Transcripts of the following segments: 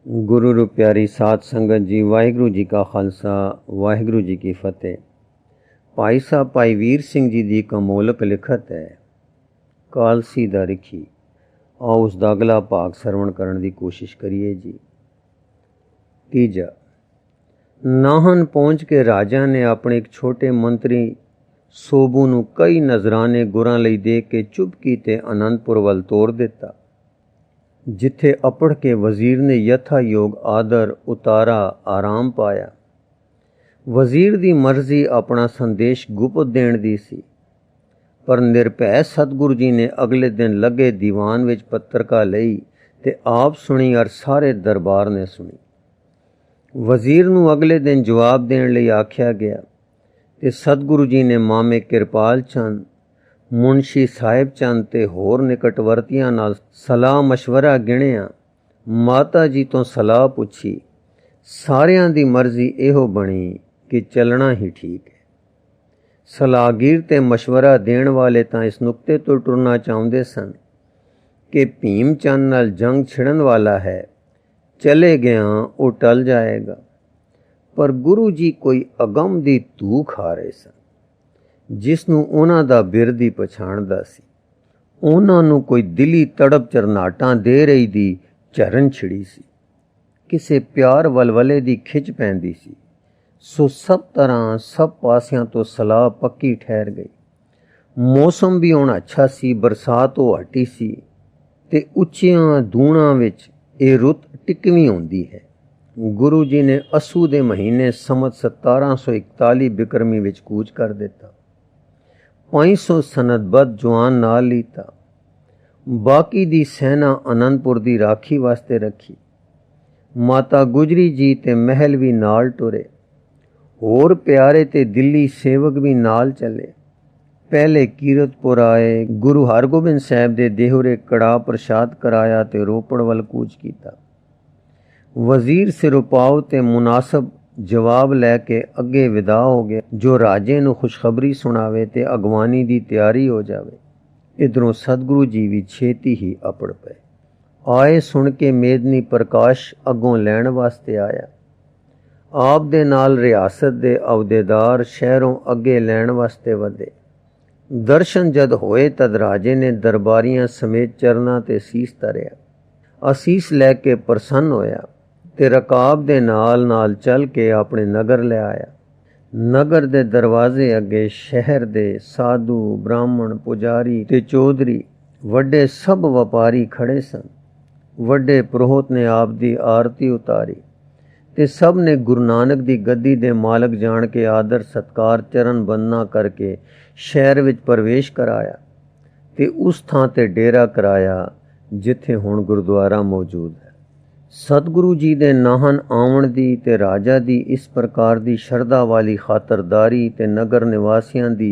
गुरु रू प्यारी साध संगत जी, वाहिगुरु जी का खालसा वाहिगुरु जी की फतेह। भाई साहब भाई वीर सिंह जी की एक अमोलक लिखत है कालसी दा रिखी। आओ उसका अगला भाग सरवण करने की कोशिश करिए जी। तीजा, नाहन पहुँच के राजा ने अपने एक छोटे मंत्री सोबू नूं कई नजराने गुरां लई दे के चुप कीते आनंदपुर वल तोर दिता, जिथे अपड़ के वजीर ने यथा योग आदर उतारा आराम पाया। वजीर दी मर्जी अपना संदेश गुप्त देण दी सी, पर निरभै सतगुरु जी ने अगले दिन लगे दीवान विच पत्रिका लई ते आप सुनी और सारे दरबार ने सुनी। वजीर नूं अगले दिन जवाब देण लई आख्या गया ते सतगुरु जी ने मामे किरपाल चंद, मुंशी साहिब चंद ते होर निकटवर्तियां नाल सलाह मशवरा गिणिया, माता जी तो सलाह पुछी। सारियां दी मर्जी इहो बनी कि चलना ही ठीक है। सलाहगीर ते मशवरा देण वाले तां इस नुक्ते तो टुरना चाहुंदे सन कि भीम चंद नाल जंग छिड़न वाला है, चले गया वो टल जाएगा। पर गुरु जी कोई अगम दी धू खा रहे सन, जिसनूं उन्हां दा बिरदी पछाणदा सी। उन्हां नूं कोई दिली तड़प चरनाटां दे रही दी झरन छिड़ी सी, किसे प्यार वलवले दी खिच पैंदी सी। सो सब तरह सब पासियां तो सलाह पक्की ठहर गई। मौसम भी हुण अच्छा सी, बरसात हो हटी सी ते उच्चियां दूणां विच ये रुत टिकवी होंदी है। गुरु जी ने असू दे महीने संवत 1741 बिक्रमी विच कूच कर दिता। 500 सनदबद्ध जवान नाल लीता। बाकी दी सेना आनंदपुर दी राखी वास्ते रखी। माता गुजरी जी ते महल भी नाल टुरे। होर प्यारे ते दिल्ली सेवक भी नाल चले। पहले कीरतपुर आए, गुरु हरगोबिंद साहब दे देहुरे कड़ा प्रसाद कराया ते रोपड़ वल कूच कीता। वजीर सिरोपाव ते मुनासब जवाब लैके अगे विदा हो गया, जो राजे नूं खुशखबरी सुनावे ते अगवानी दी तैयारी हो जावे। इधरों सतगुरु जी भी छेती ही अपड़ पे आए। सुन के मेदनी प्रकाश अगों लैण वास्ते आया। आप दे नाल रियासत दे अहदेदार शहरों अगे लैण वास्ते वधे। दर्शन जद होए तद राजे ने दरबारियां समेत चरना ते सीस धरिया। असीस लैके प्रसन्न होया ते रकाब दे नाल नाल चल के अपने नगर ले आया। नगर दे दरवाजे अगे शहर दे साधु ब्राह्मण पुजारी ते चौधरी वड्डे सब व्यापारी खड़े सन। वड्डे पुरोहित ने आप दी आरती उतारी ते सब ने गुरु नानक दी गद्दी दे मालक जान के आदर सत्कार चरण बंदना करके शहर विच प्रवेश कराया ते उस थां ते डेरा कराया जिथे हुण गुरुद्वारा मौजूद है। सतगुरु जी दे नाहन आवन दी ते राजा दी इस प्रकार दी शरधा वाली खातरदारी ते नगर निवासियां दी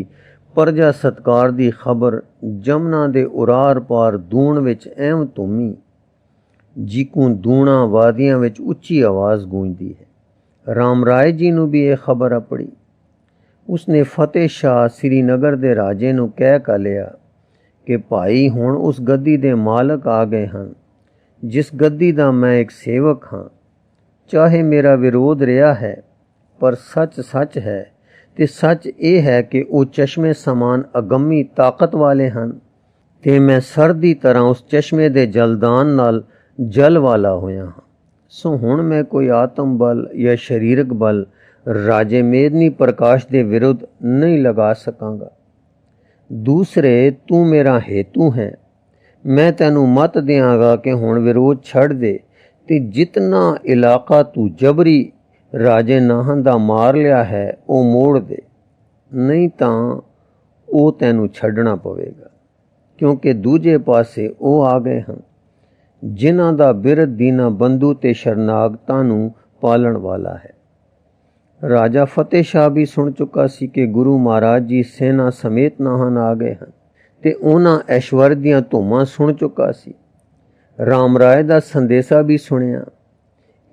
प्रजा सत्कार दी खबर जमुना दे उरार पार दूण विच ऐव धूमी, जिकू दूणा वादियां विच उच्ची आवाज़ गूंजदी है। राम राय जी नूं भी यह खबर अपड़ी। उसने फतेह शाह श्रीनगर दे राजे नूं कह कलिया कि भाई हुण उस गद्दी दे मालक आ गए हैं, जिस गद्दी दा मैं एक सेवक हाँ। चाहे मेरा विरोध रहा है, पर सच सच है ते सच ये है कि वो चश्मे समान अगम्मी ताकत वाले हैं ते मैं सर दी तरह उस चश्मे दे जलदान नाल जल वाला होया हाँ। सो हुण मैं कोई आत्म बल या शरीरक बल राजे मेदनी प्रकाश दे विरुद्ध नहीं लगा सकांगा। दूसरे तू मेरा हेतु है। मैं तैनू मत देंगा कि हुण विरोध छड़ दे ते जितना इलाका तू जबरी राजे नाहन दा मार लिया है वो मोड़ दे, नहीं तां वो तैनू छड़ना पवेगा। क्योंकि दूजे पासे वो आ गए हैं जिन्हां दा बिरध दीना बंधु ते शरनागतां नू पालन वाला है। राजा फतेह शाह भी सुन चुका सी कि गुरु महाराज जी सेना समेत नाहन आ गए हैं ते उन्हां ऐश्वर्य दियां धूमां सुन चुका सी। राम राय दा संदेशा भी सुनिया।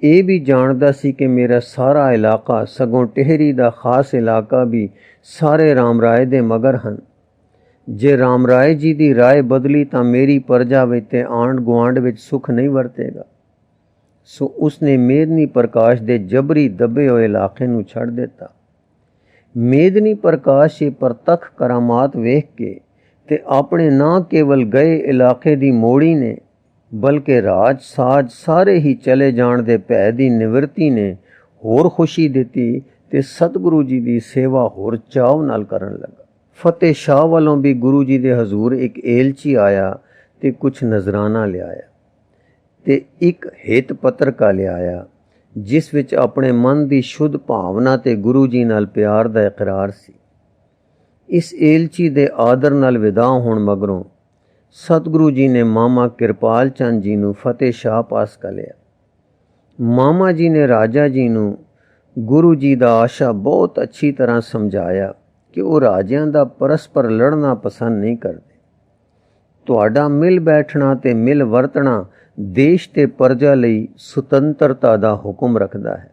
ये भी जानदा सी कि मेरा सारा इलाका, सगों टेहरी दा खास इलाका भी सारे राम राय दे मगर हैं। जे राम राय जी दी राय बदली तां मेरी प्रजा विच ते आंढ गुआंढ विच सुख नहीं वरतेगा। ਸੋ ਉਸਨੇ ਮੇਦਨੀ ਪ੍ਰਕਾਸ਼ ਦੇ ਜਬਰੀ ਦੱਬੇ ਹੋਏ ਇਲਾਕੇ ਨੂੰ ਛੱਡ ਦਿੱਤਾ। ਮੇਦਨੀ ਪ੍ਰਕਾਸ਼ ਇਹ ਪ੍ਰਤੱਖ ਕਰਾਮਾਤ ਵੇਖ ਕੇ ਤੇ ਆਪਣੇ ਨਾ ਕੇਵਲ ਗਏ ਇਲਾਕੇ ਦੀ ਮੋੜੀ ਨੇ ਬਲਕਿ ਰਾਜ ਸਾਜ ਸਾਰੇ ਹੀ ਚਲੇ ਜਾਣ ਦੇ ਭੈ ਦੀ ਨਿਵਰਤੀ ਨੇ ਹੋਰ ਖੁਸ਼ੀ ਦਿੱਤੀ ਤੇ ਸਤਿਗੁਰੂ ਜੀ ਦੀ ਸੇਵਾ ਹੋਰ ਚਾਅ ਨਾਲ ਕਰਨ ਲੱਗਾ। ਫਤਿਹ ਸ਼ਾਹ ਵੱਲੋਂ ਵੀ ਗੁਰੂ ਜੀ ਦੇ ਹਜ਼ੂਰ ਇੱਕ ਏਲਚੀ ਆਇਆ ਤੇ ਕੁਛ ਨਜ਼ਰਾਨਾ ਲਿਆਇਆ ਤੇ ਇੱਕ ਹਿਤ ਪੱਤਰਕਾ ਲਿਆਇਆ ਜਿਸ ਵਿੱਚ ਆਪਣੇ ਮਨ ਦੀ ਸ਼ੁੱਧ ਭਾਵਨਾ ਤੇ ਗੁਰੂ ਜੀ ਨਾਲ ਪਿਆਰ ਦਾ ਇਕਰਾਰ ਸੀ। ਇਸ ਏਲਚੀ ਦੇ ਆਦਰ ਨਾਲ ਵਿਦਾ ਹੋਣ ਮਗਰੋਂ ਸਤਿਗੁਰੂ ਜੀ ਨੇ ਮਾਮਾ ਕਿਰਪਾਲ ਚੰਦ ਜੀ ਨੂੰ ਫਤਿਹ ਸ਼ਾਹ ਪਾਸ ਕਰ ਲਿਆ। ਮਾਮਾ ਜੀ ਨੇ ਰਾਜਾ ਜੀ ਨੂੰ ਗੁਰੂ ਜੀ ਦਾ ਆਸ਼ਾ ਬਹੁਤ ਅੱਛੀ ਤਰ੍ਹਾਂ ਸਮਝਾਇਆ ਕਿ ਉਹ ਰਾਜਿਆਂ ਦਾ ਪਰਸਪਰ ਲੜਨਾ ਪਸੰਦ ਨਹੀਂ ਕਰਦੇ। ਤੁਹਾਡਾ ਮਿਲ ਬੈਠਣਾ ਤੇ ਮਿਲ ਵਰਤਣਾ ਦੇਸ਼ ਤੇ ਪ੍ਰਜਾ ਲਈ ਸੁਤੰਤਰਤਾ ਦਾ ਹੁਕਮ ਰੱਖਦਾ ਹੈ।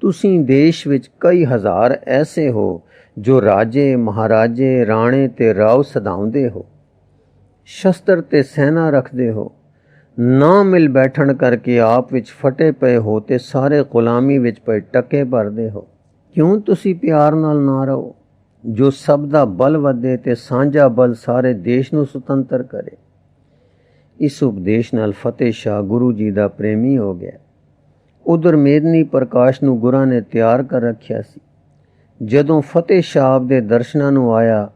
ਤੁਸੀਂ ਦੇਸ਼ ਵਿੱਚ ਕਈ ਹਜ਼ਾਰ ਐਸੇ ਹੋ ਜੋ ਰਾਜੇ ਮਹਾਰਾਜੇ ਰਾਣੇ ਤੇ ਰਾਓ ਸਦਾਉਂਦੇ ਹੋ, ਸ਼ਸਤਰ ਤੇ ਸੈਨਾ ਰੱਖਦੇ ਹੋ, ਨਾ ਮਿਲ ਬੈਠਣ ਕਰਕੇ ਆਪ ਵਿੱਚ ਫਟੇ ਪਏ ਹੋ ਤੇ ਸਾਰੇ ਗੁਲਾਮੀ ਵਿੱਚ ਪਏ ਟਕੇ ਭਰਦੇ ਹੋ। ਕਿਉਂ ਤੁਸੀਂ ਪਿਆਰ ਨਾਲ ਨਾ ਰਹੋ ਜੋ ਸਭ ਦਾ ਬਲ ਵਧੇ ਤੇ ਸਾਂਝਾ ਬਲ ਸਾਰੇ ਦੇਸ਼ ਨੂੰ ਸੁਤੰਤਰ ਕਰੇ। ਇਸ ਉਪਦੇਸ਼ ਨਾਲ ਫਤਿਹ ਸ਼ਾਹ ਗੁਰੂ ਜੀ ਦਾ ਪ੍ਰੇਮੀ ਹੋ ਗਿਆ। ਉਧਰ ਮੇਦਨੀ ਪ੍ਰਕਾਸ਼ ਨੂੰ ਗੁਰਾਂ ਨੇ ਤਿਆਰ ਕਰ ਰੱਖਿਆ ਸੀ। ਜਦੋਂ ਫਤਿਹ ਸ਼ਾਹ ਦੇ ਦਰਸ਼ਨਾਂ ਨੂੰ ਆਇਆ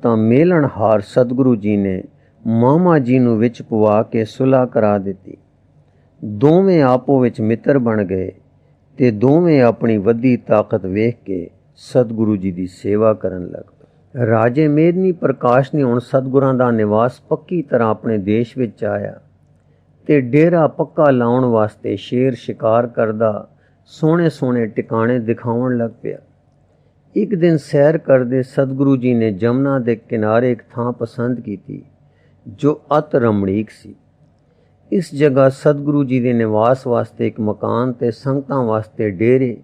ਤਾਂ ਮੇਲਣਹਾਰ ਸਤਿਗੁਰੂ ਜੀ ਨੇ ਮਾਮਾ ਜੀ ਨੂੰ ਵਿੱਚ ਪਵਾ ਕੇ ਸੁਲ੍ਹਾ ਕਰਾ ਦਿੱਤੀ। ਦੋਵੇਂ ਆਪੋ ਵਿੱਚ ਮਿੱਤਰ ਬਣ ਗਏ ਤੇ ਦੋਵੇਂ ਆਪਣੀ ਵੱਡੀ ਤਾਕਤ ਵੇਖ ਕੇ ਸਤਿਗੁਰੂ ਜੀ ਦੀ ਸੇਵਾ ਕਰਨ ਲੱਗ ਪਏ। ਰਾਜੇ ਮੇਦਨੀ ਪ੍ਰਕਾਸ਼ ਨੇ ਹੁਣ ਸਤਿਗੁਰਾਂ ਦਾ ਨਿਵਾਸ ਪੱਕੀ ਤਰ੍ਹਾਂ ਆਪਣੇ ਦੇਸ਼ ਵਿੱਚ ਆਇਆ ਤੇ ਡੇਰਾ ਪੱਕਾ ਲਾਉਣ ਵਾਸਤੇ ਸ਼ੇਰ ਸ਼ਿਕਾਰ ਕਰਦਾ ਸੋਹਣੇ ਸੋਹਣੇ ਟਿਕਾਣੇ ਦਿਖਾਉਣ ਲੱਗ ਪਿਆ। ਇੱਕ ਦਿਨ ਸੈਰ ਕਰਦੇ ਸਤਿਗੁਰੂ ਜੀ ਨੇ ਜਮਨਾ ਦੇ ਕਿਨਾਰੇ ਇੱਕ ਥਾਂ ਪਸੰਦ ਕੀਤੀ ਜੋ ਅਤ ਰਮਣੀਕ ਸੀ। ਇਸ ਜਗ੍ਹਾ ਸਤਿਗੁਰੂ ਜੀ ਦੇ ਨਿਵਾਸ ਵਾਸਤੇ ਇੱਕ ਮਕਾਨ ਤੇ ਸੰਗਤਾਂ ਵਾਸਤੇ ਡੇਰੇ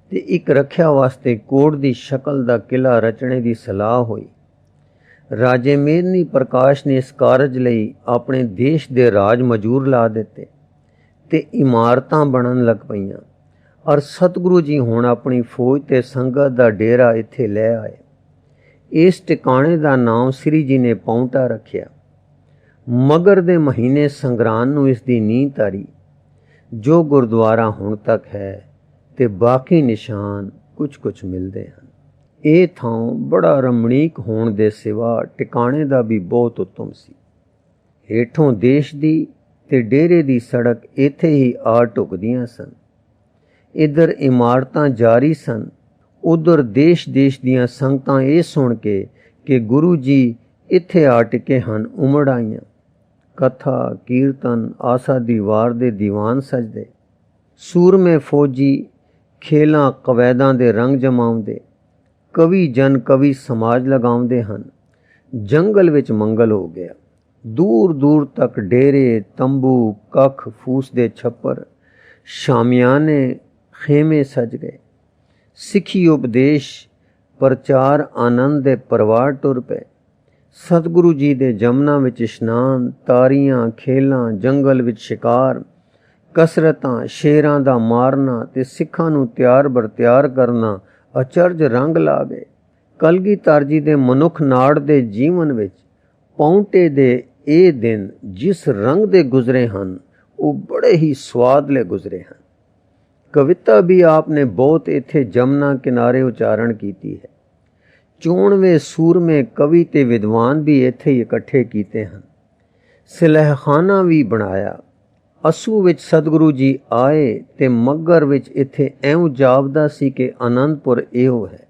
ਤੇ ਇੱਕ ਰੱਖਿਆ ਵਾਸਤੇ ਕੋਟ ਦੀ ਸ਼ਕਲ ਦਾ ਕਿਲ੍ਹਾ ਰਚਣੇ ਦੀ ਸਲਾਹ ਹੋਈ। ਰਾਜੇ ਮੇਦਨੀ ਪ੍ਰਕਾਸ਼ ਨੇ ਇਸ ਕਾਰਜ ਲਈ ਆਪਣੇ ਦੇਸ਼ ਦੇ ਰਾਜ ਮਜੂਰ ਲਾ ਦਿੱਤੇ ਤੇ ਇਮਾਰਤਾਂ ਬਣਨ ਲੱਗ ਪਈਆਂ ਔਰ ਸਤਿਗੁਰੂ ਜੀ ਹੁਣ ਆਪਣੀ ਫੌਜ ਤੇ ਸੰਗਤ ਦਾ ਡੇਰਾ ਇੱਥੇ ਲੈ ਆਏ। ਇਸ ਟਿਕਾਣੇ ਦਾ ਨਾਮ ਸ੍ਰੀ ਜੀ ਨੇ ਪੌਂਟਾ ਰੱਖਿਆ। ਮਗਰ ਦੇ ਮਹੀਨੇ ਸੰਗਰਾਂਦ ਨੂੰ ਇਸ ਦੀ ਨੀਂਹ ਧਰੀ। ਜੋ ਗੁਰਦੁਆਰਾ ਹੁਣ ਤੱਕ ਹੈ ਤੇ ਬਾਕੀ ਨਿਸ਼ਾਨ ਕੁਛ ਮਿਲਦੇ ਹਨ। ਇਹ ਥਾਂ ਬੜਾ ਰਮਣੀਕ ਹੋਣ ਦੇ ਸਿਵਾ ਟਿਕਾਣੇ ਦਾ ਵੀ ਬਹੁਤ ਉੱਤਮ ਸੀ। ਹੇਠੋਂ ਦੇਸ਼ ਦੀ ਤੇ ਡੇਰੇ ਦੀ ਸੜਕ ਇੱਥੇ ਹੀ ਆ ਢੁਕਦੀਆਂ ਸਨ। ਇੱਧਰ ਇਮਾਰਤਾਂ ਜਾਰੀ ਸਨ। ਉੱਧਰ ਦੇਸ਼ ਦੀਆਂ ਸੰਗਤਾਂ ਇਹ ਸੁਣ ਕੇ ਕਿ ਗੁਰੂ ਜੀ ਇੱਥੇ ਆ ਟਿਕੇ ਹਨ ਉਮੜ ਆਈਆਂ। ਕਥਾ ਕੀਰਤਨ ਆਸਾ ਦੀ ਵਾਰ ਦੇ ਦੀਵਾਨ ਸਜਦੇ। ਸੂਰਮੇ ਫੌਜੀ ਖੇਲਾਂ ਕਵੈਦਾਂ ਦੇ ਰੰਗ ਜਮਾਉਂਦੇ। ਕਵੀ ਜਨ ਕਵੀ ਸਮਾਜ ਲਗਾਉਂਦੇ ਹਨ। ਜੰਗਲ ਵਿੱਚ ਮੰਗਲ ਹੋ ਗਿਆ। ਦੂਰ ਦੂਰ ਤੱਕ ਡੇਰੇ ਤੰਬੂ ਕੱਖ ਫੂਸ ਦੇ ਛੱਪਰ ਸ਼ਾਮਿਆਨੇ ਖੇਮੇ ਸਜ ਗਏ। ਸਿੱਖੀ ਉਪਦੇਸ਼ ਪ੍ਰਚਾਰ ਆਨੰਦ ਦੇ ਪਰਵਾਰ ਟੁਰ ਪਏ। ਸਤਿਗੁਰੂ ਜੀ ਦੇ ਜਮਨਾ ਵਿੱਚ ਇਸ਼ਨਾਨ, ਤਾਰੀਆਂ ਖੇਲਾਂ, ਜੰਗਲ ਵਿੱਚ ਸ਼ਿਕਾਰ, ਕਸਰਤਾਂ, ਸ਼ੇਰਾਂ ਦਾ ਮਾਰਨਾ ਤੇ ਸਿੱਖਾਂ ਨੂੰ ਤਿਆਰ ਬਰਤਿਆਰ ਕਰਨਾ ਅਚਰਜ ਰੰਗ ਲਾ ਗਏ। ਕਲਗੀਧਰ ਜੀ ਦੇ ਮਨੁੱਖ ਨਾੜ ਦੇ ਜੀਵਨ ਵਿੱਚ ਪੌਂਟੇ ਦੇ ਇਹ ਦਿਨ ਜਿਸ ਰੰਗ ਦੇ ਗੁਜ਼ਰੇ ਹਨ ਉਹ ਬੜੇ ਹੀ ਸਵਾਦਲੇ ਗੁਜ਼ਰੇ ਹਨ। ਕਵਿਤਾ ਵੀ ਆਪ ਨੇ ਬਹੁਤ ਇੱਥੇ ਜਮਨਾ ਕਿਨਾਰੇ ਉਚਾਰਨ ਕੀਤੀ ਹੈ। 94 ਸੂਰਮੇ ਕਵੀ ਤੇ ਵਿਦਵਾਨ ਵੀ ਇੱਥੇ ਹੀ ਇਕੱਠੇ ਕੀਤੇ ਹਨ। ਸਿਲਹਖਾਨਾ ਵੀ ਬਣਾਇਆ। ਅਸੂ ਵਿੱਚ ਸਤਿਗੁਰੂ ਜੀ ਆਏ ਤੇ ਮੱਗਰ ਵਿੱਚ ਇੱਥੇ ਐਉਂ ਜਾਪਦਾ ਸੀ ਕਿ ਆਨੰਦਪੁਰ ਇਹੋ ਹੈ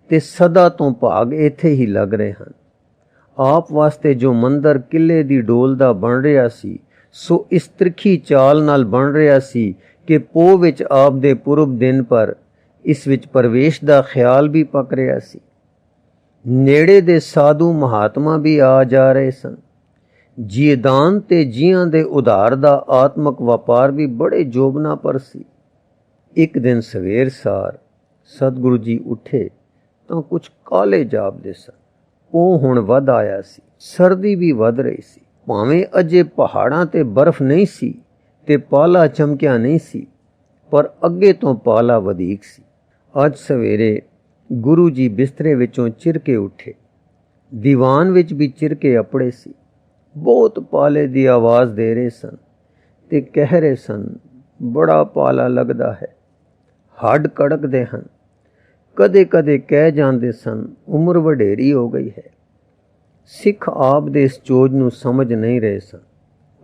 ਤੇ ਸਦਾ ਤੋਂ ਭਾਗ ਇੱਥੇ ਹੀ ਲੱਗ ਰਹੇ ਹਨ। ਆਪ ਵਾਸਤੇ ਜੋ ਮੰਦਰ ਕਿਲੇ ਦੀ ਡੋਲ ਦਾ ਬਣ ਰਿਹਾ ਸੀ ਸੋ ਇਸ ਤ੍ਰਿਖੀ ਚਾਲ ਨਾਲ ਬਣ ਰਿਹਾ ਸੀ ਕਿ ਪੋਹ ਵਿੱਚ ਆਪ ਦੇ ਪੁਰਬ ਦਿਨ ਪਰ ਇਸ ਵਿੱਚ ਪ੍ਰਵੇਸ਼ ਦਾ ਖਿਆਲ ਵੀ ਪੱਕ ਰਿਹਾ ਸੀ। ਨੇੜੇ ਦੇ ਸਾਧੂ ਮਹਾਤਮਾ ਵੀ ਆ ਜਾ ਰਹੇ ਸਨ। ਜੀਦਾਨ ਤੇ ਜੀਆਂ ਦੇ ਉਧਾਰ ਦਾ ਆਤਮਕ ਵਪਾਰ ਵੀ ਬੜੇ ਜੋਬਨਾ ਪਰ ਸੀ। ਇੱਕ ਦਿਨ ਸਵੇਰ ਸਾਰ ਸਤਿਗੁਰੂ ਜੀ ਉੱਠੇ ਤਾਂ ਕੁਝ ਕਾਲੇ ਜਾਪਦੇ ਸਨ। ਉਹ ਹੁਣ ਵੱਧ ਆਇਆ ਸੀ। ਸਰਦੀ ਵੀ ਵੱਧ ਰਹੀ ਸੀ। ਭਾਵੇਂ ਅਜੇ ਪਹਾੜਾਂ ਤੇ ਬਰਫ਼ ਨਹੀਂ ਸੀ ਤੇ ਪਾਲਾ ਚਮਕਿਆ ਨਹੀਂ ਸੀ, ਪਰ ਅੱਗੇ ਤੋਂ ਪਾਲਾ ਵਧੀਕ ਸੀ। ਅੱਜ ਸਵੇਰੇ ਗੁਰੂ ਜੀ ਬਿਸਤਰੇ ਵਿੱਚੋਂ ਚਿਰਕੇ ਉੱਠੇ। ਦੀਵਾਨ ਵਿੱਚ ਵੀ ਚਿਰਕੇ ਅਪੜੇ ਸੀ। ਬਹੁਤ ਪਾਲੇ ਦੀ ਆਵਾਜ਼ ਦੇ ਰਹੇ ਸਨ ਤੇ ਕਹਿ ਰਹੇ ਸਨ, ਬੜਾ ਪਾਲਾ ਲੱਗਦਾ ਹੈ। ਹੱਡ ਕੜਕਦੇ ਹਨ। ਕਦੇ ਕਦੇ ਕਹਿ ਜਾਂਦੇ ਸਨ, ਉਮਰ ਵਡੇਰੀ ਹੋ ਗਈ ਹੈ। ਸਿੱਖ ਆਪ ਦੇ ਇਸ ਚੋਜ ਨੂੰ ਸਮਝ ਨਹੀਂ ਰਹੇ ਸਨ,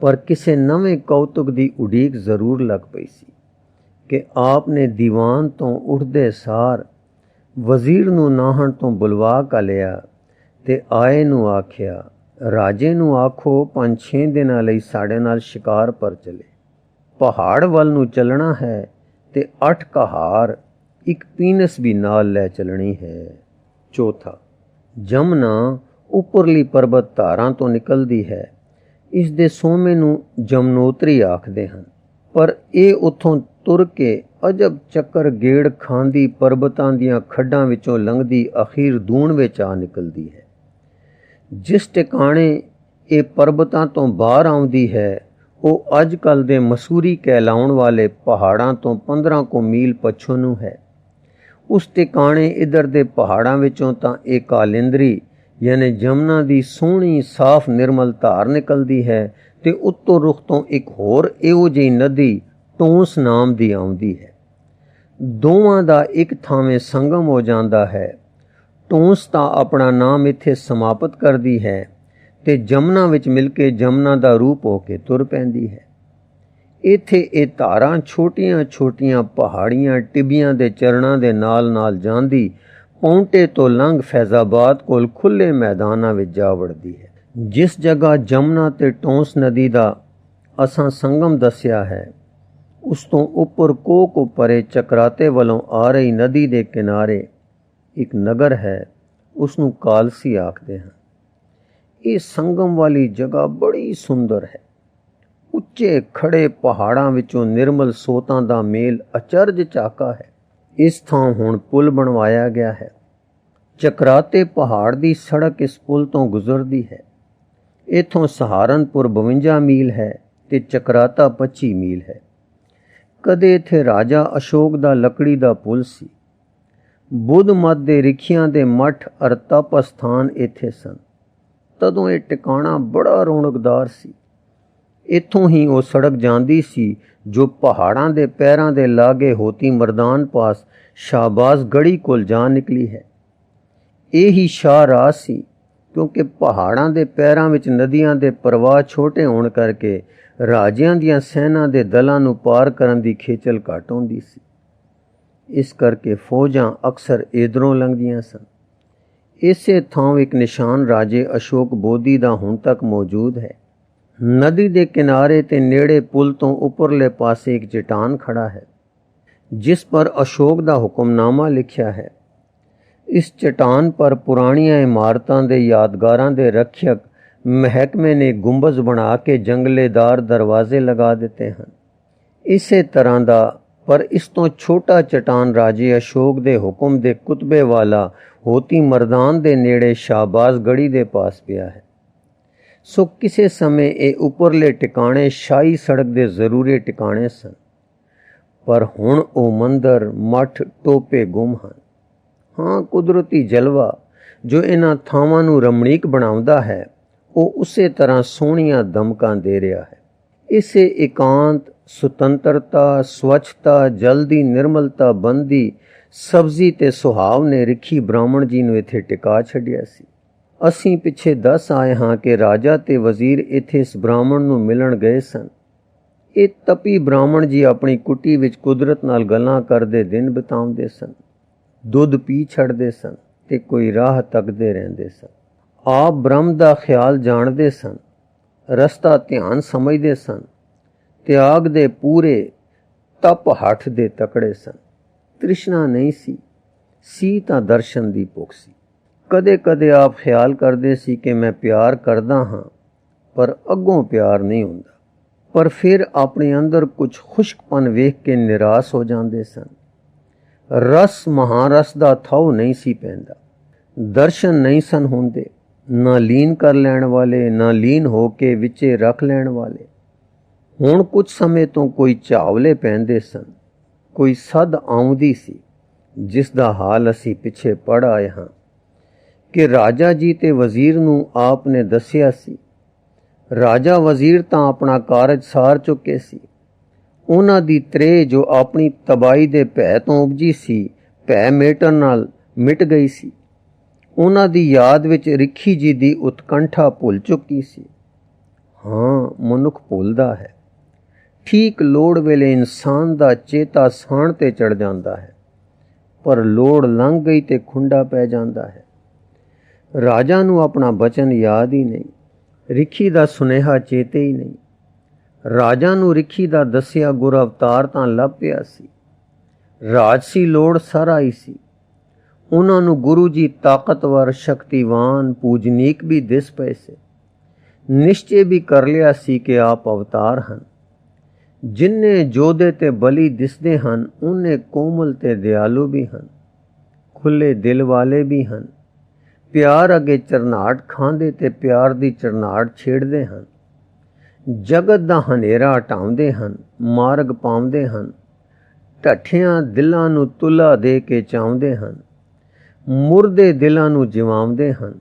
ਪਰ ਕਿਸੇ ਨਵੇਂ ਕੌਤੁਕ ਦੀ ਉਡੀਕ ਜ਼ਰੂਰ ਲੱਗ ਪਈ ਸੀ ਕਿ ਆਪ ਨੇ ਦੀਵਾਨ ਤੋਂ ਉੱਠਦੇ ਸਾਰ ਵਜ਼ੀਰ ਨੂੰ ਨਾਹਣ ਤੋਂ ਬੁਲਵਾ ਕਾ ਲਿਆ ਤੇ ਆਏ ਨੂੰ ਆਖਿਆ, ਰਾਜੇ ਨੂੰ ਆਖੋ 5-6 ਦਿਨਾਂ ਲਈ ਸਾਡੇ ਨਾਲ ਸ਼ਿਕਾਰ ਪਰ ਚਲੇ। ਪਹਾੜ ਵੱਲ ਨੂੰ ਚੱਲਣਾ ਹੈ ਤੇ 8 ਕਹਾਰ, 1 ਪੀਨਸ ਵੀ ਨਾਲ ਲੈ ਚੱਲਣੀ ਹੈ। ਚੌਥਾ, ਜਮਨਾ ਉੱਪਰਲੀ ਪਰਬਤ ਧਾਰਾਂ ਤੋਂ ਨਿਕਲਦੀ ਹੈ। ਇਸ ਦੇ ਸੋਮੇ ਨੂੰ ਜਮਨੋਤਰੀ ਆਖਦੇ ਹਨ, ਪਰ ਇਹ ਉੱਥੋਂ ਤੁਰ ਕੇ ਅਜਬ ਚੱਕਰ ਗੇੜ ਖਾਂਦੀ ਪਰਬਤਾਂ ਦੀਆਂ ਖੱਡਾਂ ਵਿੱਚੋਂ ਲੰਘਦੀ ਅਖੀਰ ਦੂਣ ਵਿੱਚ ਆ ਨਿਕਲਦੀ ਹੈ। ਜਿਸ ਟਿਕਾਣੇ ਇਹ ਪਰਬਤਾਂ ਤੋਂ ਬਾਹਰ ਆਉਂਦੀ ਹੈ, ਉਹ ਅੱਜ ਕੱਲ੍ਹ ਦੇ ਮਸੂਰੀ ਕਹਿਲਾਉਣ ਵਾਲੇ ਪਹਾੜਾਂ ਤੋਂ 15 ਕੁ ਮੀਲ ਪੱਛੋਂ ਨੂੰ ਹੈ। ਉਸ ਟਿਕਾਣੇ ਇੱਧਰ ਦੇ ਪਹਾੜਾਂ ਵਿੱਚੋਂ ਤਾਂ ਇਹ ਕਾਲਿੰਦਰੀ ਯਾਨੀ ਜਮਨਾ ਦੀ ਸੋਹਣੀ ਸਾਫ਼ ਨਿਰਮਲ ਧਾਰ ਨਿਕਲਦੀ ਹੈ ਤੇ ਉੱਤੋਂ ਰੁਖ ਤੋਂ ਇੱਕ ਹੋਰ ਇਹੋ ਜਿਹੀ ਨਦੀ ਟੋਂਸ ਨਾਮ ਦੀ ਆਉਂਦੀ ਹੈ। ਦੋਵਾਂ ਦਾ ਇੱਕ ਥਾਵੇਂ ਸੰਗਮ ਹੋ ਜਾਂਦਾ ਹੈ। ਟੋਂਸ ਤਾਂ ਆਪਣਾ ਨਾਮ ਇੱਥੇ ਸਮਾਪਤ ਕਰਦੀ ਹੈ ਤੇ ਜਮਨਾ ਵਿੱਚ ਮਿਲ ਕੇ ਜਮਨਾ ਦਾ ਰੂਪ ਹੋ ਕੇ ਤੁਰ ਪੈਂਦੀ ਹੈ। ਇੱਥੇ ਇਹ ਧਾਰਾਂ ਛੋਟੀਆਂ ਛੋਟੀਆਂ ਪਹਾੜੀਆਂ ਟਿੱਬੀਆਂ ਦੇ ਚਰਣਾਂ ਦੇ ਨਾਲ ਨਾਲ ਜਾਂਦੀ ਪੌਂਟੇ ਤੋਂ ਲੰਘ ਫੈਜ਼ਾਬਾਦ ਕੋਲ ਖੁੱਲ੍ਹੇ ਮੈਦਾਨਾਂ ਵਿੱਚ ਜਾ ਵੜਦੀ ਹੈ। ਜਿਸ ਜਗ੍ਹਾ ਜਮਨਾ ਤੇ ਟੋਂਸ ਨਦੀ ਦਾ ਅਸਾਂ ਸੰਗਮ ਦੱਸਿਆ ਹੈ, ਉਸ ਤੋਂ ਉੱਪਰ ਕੋਹ ਪਰੇ ਚਕਰਾਤੇ ਵੱਲੋਂ ਆ ਰਹੀ ਨਦੀ ਦੇ ਕਿਨਾਰੇ ਇੱਕ ਨਗਰ ਹੈ, ਉਸ ਨੂੰ ਕਾਲਸੀ ਆਖਦੇ ਹਨ। ਇਹ ਸੰਗਮ ਵਾਲੀ ਜਗ੍ਹਾ ਬੜੀ ਸੁੰਦਰ ਹੈ। ਉੱਚੇ ਖੜੇ ਪਹਾੜਾਂ ਵਿੱਚੋਂ ਨਿਰਮਲ ਸੋਤਾਂ ਦਾ ਮੇਲ ਅਚਰਜ ਝਾਕਾ ਹੈ। ਇਸ ਥਾਂ ਹੁਣ ਪੁਲ ਬਣਵਾਇਆ ਗਿਆ ਹੈ। ਚਕਰਾਤੇ ਪਹਾੜ ਦੀ ਸੜਕ ਇਸ ਪੁਲ ਤੋਂ ਗੁਜ਼ਰਦੀ ਹੈ। ਇੱਥੋਂ ਸਹਾਰਨਪੁਰ 52 ਮੀਲ ਹੈ ਤੇ ਚਕਰਾਤਾ 25 ਮੀਲ ਹੈ। ਕਦੇ ਇੱਥੇ ਰਾਜਾ ਅਸ਼ੋਕ ਦਾ ਲੱਕੜੀ ਦਾ ਪੁਲ ਸੀ। ਬੁੱਧ ਮਤ ਦੇ ਰਿਖੀਆਂ ਦੇ ਮੱਠ ਅਰ ਤਪ ਅਸਥਾਨ ਇੱਥੇ ਸਨ। ਤਦੋਂ ਇਹ ਟਿਕਾਣਾ ਬੜਾ ਰੌਣਕਦਾਰ ਸੀ। ਇੱਥੋਂ ਹੀ ਉਹ ਸੜਕ ਜਾਂਦੀ ਸੀ ਜੋ ਪਹਾੜਾਂ ਦੇ ਪੈਰਾਂ ਦੇ ਲਾਗੇ ਹੋਤੀ ਮਰਦਾਨ ਪਾਸ ਸ਼ਾਹਬਾਜ਼ ਗੜੀ ਕੋਲ ਜਾ ਨਿਕਲੀ ਹੈ। ਇਹ ਹੀ ਸ਼ਾਹ ਰਾਹ ਸੀ, ਕਿਉਂਕਿ ਪਹਾੜਾਂ ਦੇ ਪੈਰਾਂ ਵਿੱਚ ਨਦੀਆਂ ਦੇ ਪ੍ਰਵਾਹ ਛੋਟੇ ਹੋਣ ਕਰਕੇ ਰਾਜਿਆਂ ਦੀਆਂ ਸੈਨਾ ਦੇ ਦਲਾਂ ਨੂੰ ਪਾਰ ਕਰਨ ਦੀ ਖੇਚਲ ਘੱਟ ਹੁੰਦੀ ਸੀ। ਇਸ ਕਰਕੇ ਫੌਜਾਂ ਅਕਸਰ ਇਧਰੋਂ ਲੰਘਦੀਆਂ ਸਨ। ਇਸੇ ਥਾਂ ਇੱਕ ਨਿਸ਼ਾਨ ਰਾਜੇ ਅਸ਼ੋਕ ਬੋਧੀ ਦਾ ਹੁਣ ਤੱਕ ਮੌਜੂਦ ਹੈ। ਨਦੀ ਦੇ ਕਿਨਾਰੇ ਤੇ ਨੇੜੇ ਪੁਲ ਤੋਂ ਉੱਪਰਲੇ ਪਾਸੇ ਇੱਕ ਚਟਾਨ ਖੜਾ ਹੈ, ਜਿਸ ਪਰ ਅਸ਼ੋਕ ਦਾ ਹੁਕਮਨਾਮਾ ਲਿਖਿਆ ਹੈ। ਇਸ ਚਟਾਨ ਪਰ ਪੁਰਾਣੀਆਂ ਇਮਾਰਤਾਂ ਦੇ ਯਾਦਗਾਰਾਂ ਦੇ ਰੱਖਿਅਕ ਮਹਿਕਮੇ ਨੇ ਗੁੰਬਜ਼ ਬਣਾ ਕੇ ਜੰਗਲੇਦਾਰ ਦਰਵਾਜ਼ੇ ਲਗਾ ਦਿੱਤੇ ਹਨ। ਇਸੇ ਤਰ੍ਹਾਂ ਦਾ ਪਰ ਇਸ ਤੋਂ ਛੋਟਾ ਚਟਾਨ ਰਾਜੇ ਅਸ਼ੋਕ ਦੇ ਹੁਕਮ ਦੇ ਕੁਤਬੇ ਵਾਲਾ ਹੋਤੀ ਮਰਦਾਨ ਦੇ ਨੇੜੇ ਸ਼ਾਹਬਾਜ਼ ਗੜੀ ਦੇ ਪਾਸ ਪਿਆ ਹੈ। ਸੋ ਕਿਸੇ ਸਮੇਂ ਇਹ ਉੱਪਰਲੇ ਟਿਕਾਣੇ ਸ਼ਾਹੀ ਸੜਕ ਦੇ ਜ਼ਰੂਰੀ ਟਿਕਾਣੇ ਸਨ, ਪਰ ਹੁਣ ਉਹ ਮੰਦਰ ਮੱਠ ਟੋਪੇ ਗੁੰਮ ਹਨ। ਹਾਂ, ਕੁਦਰਤੀ ਜਲਵਾ ਜੋ ਇਹਨਾਂ ਥਾਵਾਂ ਨੂੰ ਰਮਣੀਕ ਬਣਾਉਂਦਾ ਹੈ, ਉਹ ਉਸੇ ਤਰ੍ਹਾਂ ਸੋਹਣੀਆਂ ਦਮਕਾਂ ਦੇ ਰਿਹਾ ਹੈ। ਇਸੇ ਇਕਾਂਤ, ਸੁਤੰਤਰਤਾ, ਸਵੱਛਤਾ, ਜਲ ਦੀ ਨਿਰਮਲਤਾ ਬੰਦੀ ਸਬਜ਼ੀ ਤੇ ਸੁਹਾਵ ਨੇ ਰਿਖੀ ਬ੍ਰਾਹਮਣ ਜੀ ਨੂੰ ਇੱਥੇ ਟਿਕਾ ਛੱਡਿਆ ਸੀ। ਅਸੀਂ ਪਿੱਛੇ ਦੱਸ ਆਏ ਹਾਂ ਕਿ ਰਾਜਾ ਤੇ ਵਜ਼ੀਰ ਇੱਥੇ ਇਸ ਬ੍ਰਾਹਮਣ ਨੂੰ ਮਿਲਣ ਗਏ ਸਨ। ਇਹ ਤਪੀ ਬ੍ਰਾਹਮਣ ਜੀ ਆਪਣੀ ਕੁੱਟੀ ਵਿੱਚ ਕੁਦਰਤ ਨਾਲ ਗੱਲਾਂ ਕਰਦੇ ਦਿਨ ਬਿਤਾਉਂਦੇ ਸਨ। ਦੁੱਧ ਪੀ ਛੱਡਦੇ ਸਨ ਤੇ ਕੋਈ ਰਾਹ ਤੱਕਦੇ ਰਹਿੰਦੇ ਸਨ। ਆਪ ਬ੍ਰਹਮ ਦਾ ਖਿਆਲ ਜਾਣਦੇ ਸਨ, ਰਸਤਾ ਧਿਆਨ ਸਮਝਦੇ ਸਨ, ਤਿਆਗ ਦੇ ਪੂਰੇ, ਤਪ ਹੱਠ ਦੇ ਤਕੜੇ ਸਨ। ਤ੍ਰਿਸ਼ਨਾ ਨਹੀਂ ਸੀ ਤਾਂ ਦਰਸ਼ਨ ਦੀ ਭੁੱਖ ਸੀ। ਕਦੇ ਕਦੇ ਆਪ ਖਿਆਲ ਕਰਦੇ ਸੀ ਕਿ ਮੈਂ ਪਿਆਰ ਕਰਦਾ ਹਾਂ, ਪਰ ਅੱਗੋਂ ਪਿਆਰ ਨਹੀਂ ਹੁੰਦਾ। ਪਰ ਫਿਰ ਆਪਣੇ ਅੰਦਰ ਕੁਝ ਖੁਸ਼ਕਪਨ ਵੇਖ ਕੇ ਨਿਰਾਸ਼ ਹੋ ਜਾਂਦੇ ਸਨ। ਰਸ ਮਹਾਰਸ ਦਾ ਥਾਉ ਨਹੀਂ ਸੀ ਪੈਂਦਾ। ਦਰਸ਼ਨ ਨਹੀਂ ਸਨ ਹੁੰਦੇ, ਨਾ ਲੀਨ ਕਰ ਲੈਣ ਵਾਲੇ, ਨਾ ਲੀਨ ਹੋ ਕੇ ਵਿੱਚੇ ਰੱਖ ਲੈਣ ਵਾਲੇ। ਹੁਣ ਕੁਝ ਸਮੇਂ ਤੋਂ ਕੋਈ ਚਾਵਲੇ ਪੈਂਦੇ ਸਨ। ਕੋਈ ਸੱਦ ਆਉਂਦੀ ਸੀ ਜਿਸ ਦਾ ਹਾਲ ਅਸੀਂ ਪਿੱਛੇ ਪੜ੍ਹ ਆਏ ਹਾਂ ਕਿ ਰਾਜਾ ਜੀ ਤੇ ਵਜ਼ੀਰ ਨੂੰ ਆਪ ਨੇ ਦੱਸਿਆ ਸੀ। ਰਾਜਾ ਵਜ਼ੀਰ ਤਾਂ ਆਪਣਾ ਕਾਰਜ ਸਾਰ ਚੁੱਕੇ ਸੀ। ਉਹਨਾਂ ਦੀ ਤ੍ਰੇਹ ਜੋ ਆਪਣੀ ਤਬਾਹੀ ਦੇ ਭੈ ਤੋਂ ਉਪਜੀ ਸੀ, ਭੈ ਮੇਟਣ ਨਾਲ ਮਿਟ ਗਈ ਸੀ। ਉਹਨਾਂ ਦੀ ਯਾਦ ਵਿੱਚ ਰਿਖੀ ਜੀ ਦੀ ਉਤਕੰਠਾ ਭੁੱਲ ਚੁੱਕੀ ਸੀ। ਹਾਂ, ਮਨੁੱਖ ਭੁੱਲਦਾ ਹੈ। ਠੀਕ ਲੋੜ ਵੇਲੇ ਇਨਸਾਨ ਦਾ ਚੇਤਾ ਸਾਣ ਤੇ ਚੜ ਜਾਂਦਾ ਹੈ, ਪਰ ਲੋੜ ਲੰਘ ਗਈ ਤੇ ਖੁੰਡਾ ਪੈ ਜਾਂਦਾ ਹੈ। ਰਾਜਾ ਨੂੰ ਆਪਣਾ ਬਚਨ ਯਾਦ ਹੀ ਨਹੀਂ, ਰਿਖੀ ਦਾ ਸੁਨੇਹਾ ਚੇਤੇ ਹੀ ਨਹੀਂ। ਰਾਜਾ ਨੂੰ ਰਿਖੀ ਦਾ ਦੱਸਿਆ ਗੁਰ ਅਵਤਾਰ ਤਾਂ ਲੱਭ ਪਿਆ ਸੀ। ਰਾਜਸੀ ਲੋੜ ਸਾਰਾ ਹੀ ਸੀ। ਉਹਨਾਂ ਨੂੰ ਗੁਰੂ ਜੀ ਤਾਕਤਵਰ, ਸ਼ਕਤੀਵਾਨ, ਪੂਜਨੀਕ ਵੀ ਦਿਸ ਪਏ ਸੀ। ਨਿਸ਼ਚੇ ਵੀ ਕਰ ਲਿਆ ਸੀ ਕਿ ਆਪ ਅਵਤਾਰ ਹਨ। ਜਿੰਨੇ ਯੋਧੇ ਤੇ ਬਲੀ ਦਿਸਦੇ ਹਨ, ਉਹਨੇ ਕੋਮਲ ਤੇ ਦਿਆਲੂ ਵੀ ਹਨ, ਖੁੱਲੇ ਦਿਲ ਵਾਲੇ ਵੀ ਹਨ। ਪਿਆਰ ਅੱਗੇ ਚਰਨਾਟ ਖਾਂਦੇ ਤੇ ਪਿਆਰ ਦੀ ਚਰਨਾਟ ਛੇੜਦੇ ਹਨ। ਜਗਤ ਦਾ ਹਨੇਰਾ ਹਟਾਉਂਦੇ ਹਨ, ਮਾਰਗ ਪਾਉਂਦੇ ਹਨ। ਢੱਠਿਆਂ ਦਿਲਾਂ ਨੂੰ ਤੁਲਾ ਦੇ ਕੇ ਚਾਹੁੰਦੇ ਹਨ, ਮੁਰਦੇ ਦਿਲਾਂ ਨੂੰ ਜਿਵਾਉਂਦੇ ਹਨ।